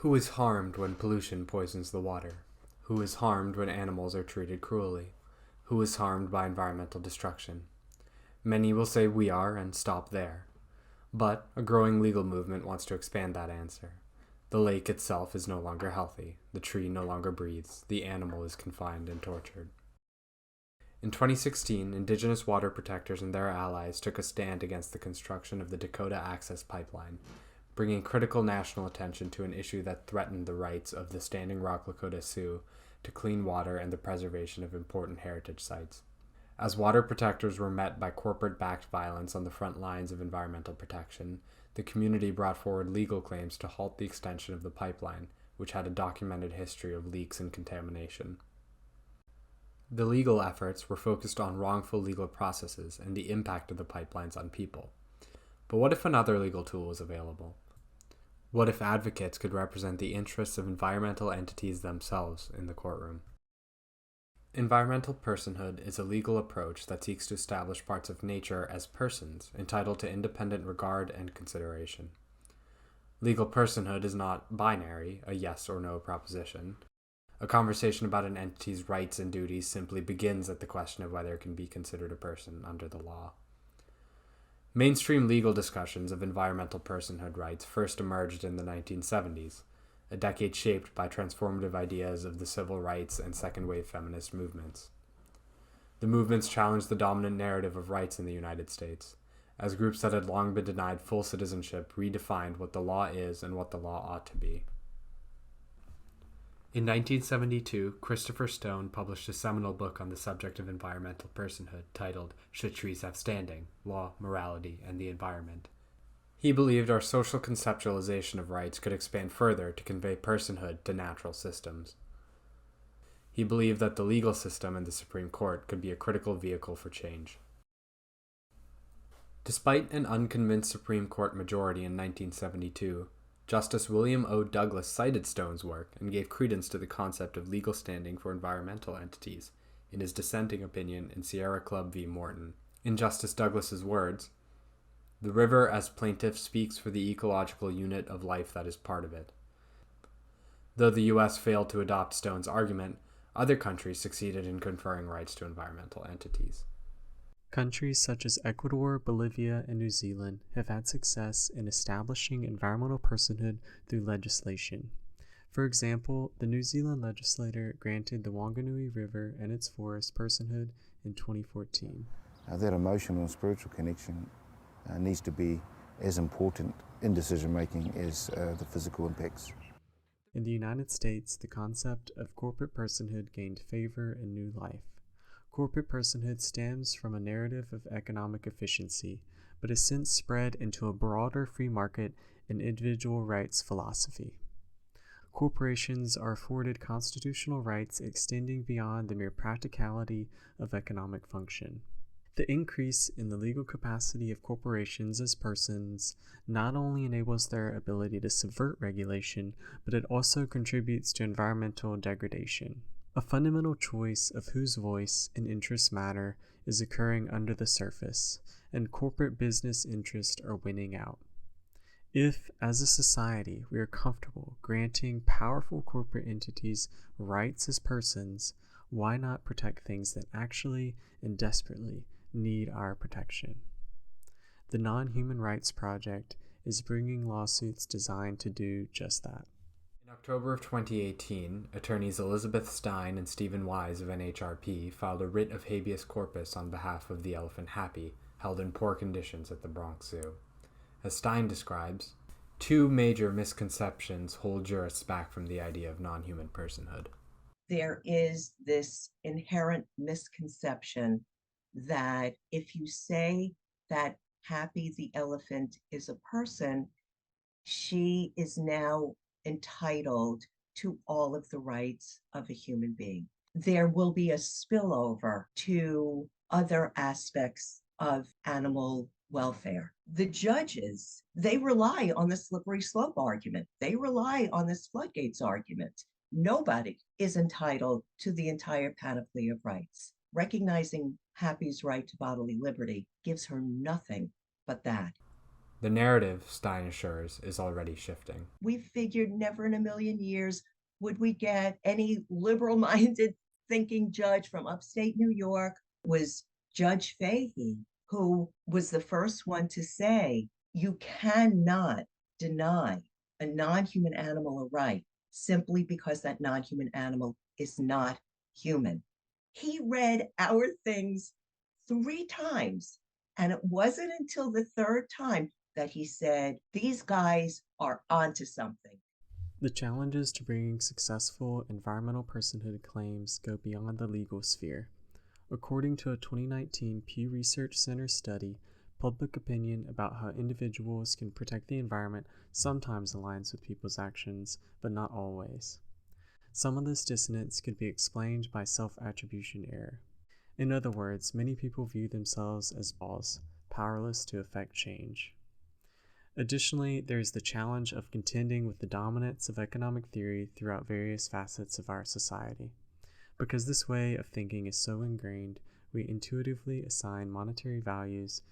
Who is harmed when pollution poisons the water? Who is harmed when animals are treated cruelly? Who is harmed by environmental destruction? Many will say we are and stop there. But a growing legal movement wants to expand that answer. The lake itself is no longer healthy, the tree no longer breathes, the animal is confined and tortured. In 2016, Indigenous water protectors and their allies took a stand against the construction of the Dakota Access Pipeline, bringing critical national attention to an issue that threatened the rights of the Standing Rock Lakota Sioux to clean water and the preservation of important heritage sites. As water protectors were met by corporate-backed violence on the front lines of environmental protection, the community brought forward legal claims to halt the extension of the pipeline, which had a documented history of leaks and contamination. The legal efforts were focused on wrongful legal processes and the impact of the pipelines on people. But what if another legal tool was available? What if advocates could represent the interests of environmental entities themselves in the courtroom? Environmental personhood is a legal approach that seeks to establish parts of nature as persons entitled to independent regard and consideration. Legal personhood is not binary, a yes or no proposition. A conversation about an entity's rights and duties simply begins at the question of whether it can be considered a person under the law. Mainstream legal discussions of environmental personhood rights first emerged in the 1970s, a decade shaped by transformative ideas of the civil rights and second-wave feminist movements. The movements challenged the dominant narrative of rights in the United States, as groups that had long been denied full citizenship redefined what the law is and what the law ought to be. In 1972, Christopher Stone published a seminal book on the subject of environmental personhood titled Should Trees Have Standing? Law, Morality, and the Environment. He believed our social conceptualization of rights could expand further to convey personhood to natural systems. He believed that the legal system and the Supreme Court could be a critical vehicle for change. Despite an unconvinced Supreme Court majority in 1972, Justice William O. Douglas cited Stone's work and gave credence to the concept of legal standing for environmental entities in his dissenting opinion in Sierra Club v. Morton. In Justice Douglas's words, "The river as plaintiff speaks for the ecological unit of life that is part of it." Though the U.S. failed to adopt Stone's argument, other countries succeeded in conferring rights to environmental entities. Countries such as Ecuador, Bolivia, and New Zealand have had success in establishing environmental personhood through legislation. For example, the New Zealand legislature granted the Wanganui River and its forest personhood in 2014. That emotional and spiritual connection needs to be as important in decision-making as the physical impacts. In the United States, the concept of corporate personhood gained favor and new life. Corporate personhood stems from a narrative of economic efficiency, but has since spread into a broader free market and individual rights philosophy. Corporations are afforded constitutional rights extending beyond the mere practicality of economic function. The increase in the legal capacity of corporations as persons not only enables their ability to subvert regulation, but it also contributes to environmental degradation. A fundamental choice of whose voice and interests matter is occurring under the surface, and corporate business interests are winning out. If, as a society, we are comfortable granting powerful corporate entities rights as persons, why not protect things that actually and desperately need our protection? The Non-Human Rights Project is bringing lawsuits designed to do just that. In October of 2018, attorneys Elizabeth Stein and Stephen Wise of NHRP filed a writ of habeas corpus on behalf of the elephant Happy, held in poor conditions at the Bronx Zoo. As Stein describes, two major misconceptions hold jurists back from the idea of non-human personhood. There is this inherent misconception that if you say that Happy the elephant is a person, she is now entitled to all of the rights of a human being. There will be a spillover to other aspects of animal welfare. The judges, they rely on the slippery slope argument. They rely on this floodgates argument. Nobody is entitled to the entire panoply of rights. Recognizing Happy's right to bodily liberty gives her nothing but that. The narrative, Stein assures, is already shifting. We figured never in a million years would we get any liberal-minded thinking judge from upstate New York. Was Judge Fahey, who was the first one to say, you cannot deny a non-human animal a right simply because that non-human animal is not human. He read our things 3 times, and it wasn't until the 3rd time that he said, these guys are onto something. The challenges to bringing successful environmental personhood claims go beyond the legal sphere. According to a 2019 Pew Research Center study, public opinion about how individuals can protect the environment sometimes aligns with people's actions, but not always. Some of this dissonance could be explained by self-attribution error. In other words, many people view themselves as balls, powerless to effect change. Additionally, there is the challenge of contending with the dominance of economic theory throughout various facets of our society. Because this way of thinking is so ingrained, we intuitively assign monetary values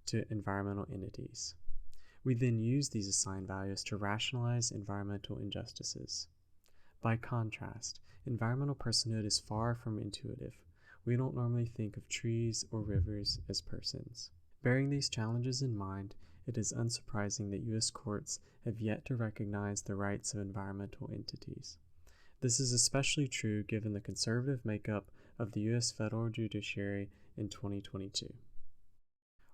to environmental entities. We then use these assigned values to rationalize environmental injustices. By contrast, environmental personhood is far from intuitive. We don't normally think of trees or rivers as persons. Bearing these challenges in mind, it is unsurprising that U.S. courts have yet to recognize the rights of environmental entities. This is especially true given the conservative makeup of the U.S. federal judiciary in 2022.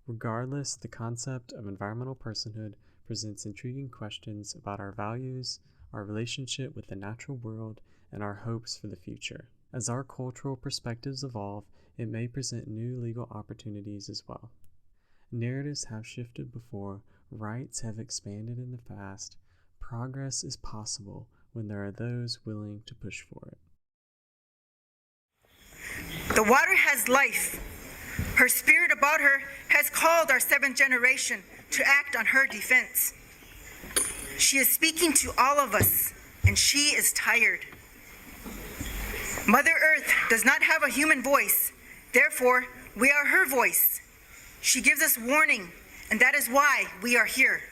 Regardless, the concept of environmental personhood presents intriguing questions about our values, our relationship with the natural world, and our hopes for the future. As our cultural perspectives evolve, it may present new legal opportunities as well. Narratives have shifted before, rights have expanded in the past. Progress is possible when there are those willing to push for it. The water has life. Her spirit about her has called our 7th generation to act on her defense. She is speaking to all of us, and she is tired. Mother Earth does not have a human voice. Therefore, we are her voice. She gives us warning, and that is why we are here.